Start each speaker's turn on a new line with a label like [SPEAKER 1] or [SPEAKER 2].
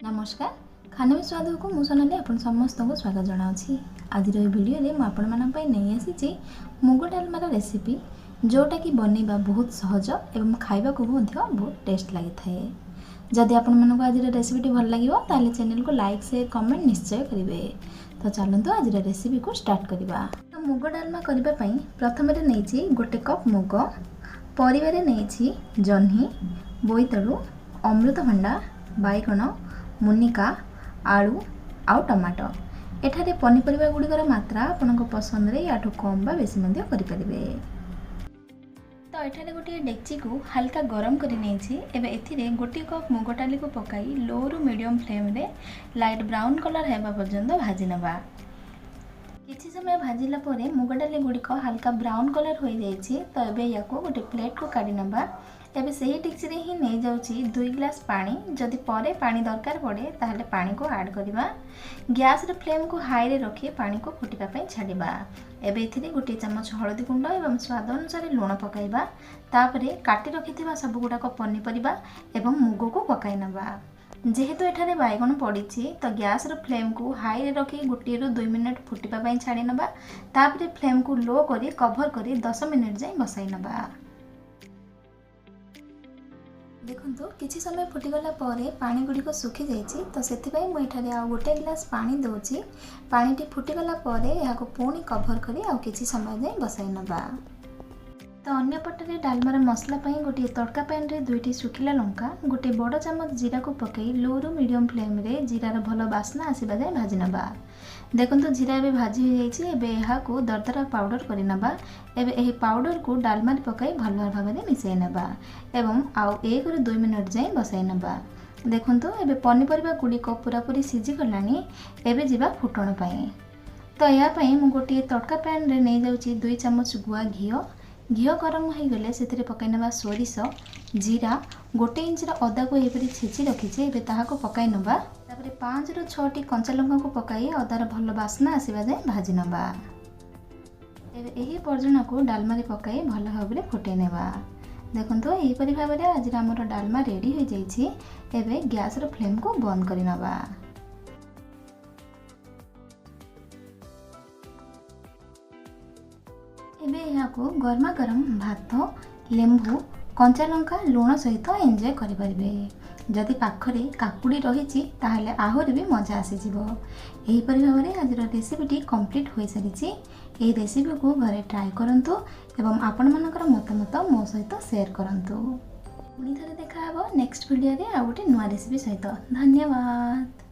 [SPEAKER 1] नमस्कार खाना में स्वाद को मु सोनाली आपन समस्त को स्वागत जनावछि। आज वीडियो रे मु आपन मानन पई नै आसीछि मुग डालमार रेसिपी जोटा कि बनैबा बहुत सहज एवं खाइबा को बहुत टेस्ट लागि थाए। जदि आपन मन को आज रेसिपी भल लागिवो ताले चैनल को लाइक शेयर कमेंट निश्चय करिवे। तो चलंतु आज रेसिपी को स्टार्ट करिबा। तो मुग डालमा करिबा पई प्रथम रे नैछि गोटे कप मुग, परिवारे नैछि जन्ही, बोईताळु, अमृतभंडा, बाइगण, मुनिका, आलू आउ टमाटर। एठारे पनीपरिबा गुड़िकर मात्रा आपनको पसंद रे याठू कम बा बेसी मध्य करि परिबे। तो एठारे गोटे डेक्ची को हल्का गरम करि नेछि। एबे एथिरे गोटे कप मुग डाली को पकाई लो रु मीडियम फ्लेम रे लाइट ब्राउन कलर हेबा पर्यंत भाजी नबा। किछि समय भाजिला परे मुग डाली गुड़िक हल्का ब्राउन कलर हो जाइछि। तो एबे याको गोटे प्लेट को काढी नबा। एबे सही डिक्ची रे ही नै जाउछि 2 ग्लास पानी। जदि परे पानी दरकार पड़े ताहले पानी को ऐड करिबा। गैस रे फ्लेम को हाई रे रखि पानी को फुटिबा पई छाडिबा। एबे एथिरे गोटे चम्मच हळदी गुंड एवं स्वाद अनुसार लूण पकाइबा। तापरे काटी रखिथिबा सब गुडा को पनीपरिबा एवं मुग को पकाइ नबा। जेहेतु एठारे बाइगण पड़िछि तो गैस रो फ्लेम को हाई रे रखि 1 ରୁ 2 मिनिट फुटिबा पई छाडी नबा। तापरे फ्लेम को लो करी कवर करी 10 मिनिट जाय बसाई नबा। देखंतु किछि समय फुटिगला परे पानी गुडी को सुखी जाइछि। तो सेथिबाई मु एठारे आ गोटे ग्लास पानी दोछि। पानीटी फुटिगला परे याको पुणी कवर करी आ किछि समय जाय बसाई नबा। तो अन्य पटरे डालमार मसला पई गोटे तड़का पैन रे 2टी सुखिला लंका, गोटे बड़ चम्मच जीरा को पकई लो रु मीडियम फ्लेम रे जीरार भल बास्ना आसीबा जाय भाजी नबा। देखंतु जीरा एबे भाजी हो जाइछि। एबे एहा को दरदरा पाउडर करि नबा। एबे एही पाउडर को डालमार पकई भल भाबे मिसै नबा एवं आउ 1 ରୁ 2 मिनिट जाय बसाई नबा। देखंतु एबे पनीपरिबा गुडी को पूरा पूरी सिझी गलानी। एबे जिबा फुटण पई। तो या पई मु गोटे तड़का पैन रे नै जाउछि 2 चम्मच गुआ घिओ गरम हो गले से पकई नबा सोरिष, जीरा, 1 इंच अदा को एपरी छेची रखीचे। एबे ताहा को पकाई नबा। तापरे 5 ରୁ 6टी कंचा लंका को पकाई अदार भल बास्ना आसीबा जाय भाजी नबा। एबे एही पर्जन को डालमा रे पकाई भल भाबरे फुटे नेबा। देखंतु एही परि भाबरे आज हमर डालमा रेडी हो जाइछि। एबे गैस रो फ्लेम को बंद करि नबा। एबे यहाँ को गरमा गरम भात, लेंबू, कंचा लंका, लूण सहित एंजॉय करि परिबे। जदि पाखरे काकुड़ी रहिछि ताहले आहुरी भी मजा आसी जिवो। एही परि भाबरे आज रेसिपीटी कंप्लीट होई सारिछि। एही रेसिपी को घरे ट्राई करंतु एवं आपण मानकर मतामत मो सहित शेयर करंतु। पुणी थरे देखा हबो नेक्स्ट वीडियो रे आ गोटे नुवा रेसिपी सहित। धन्यवाद।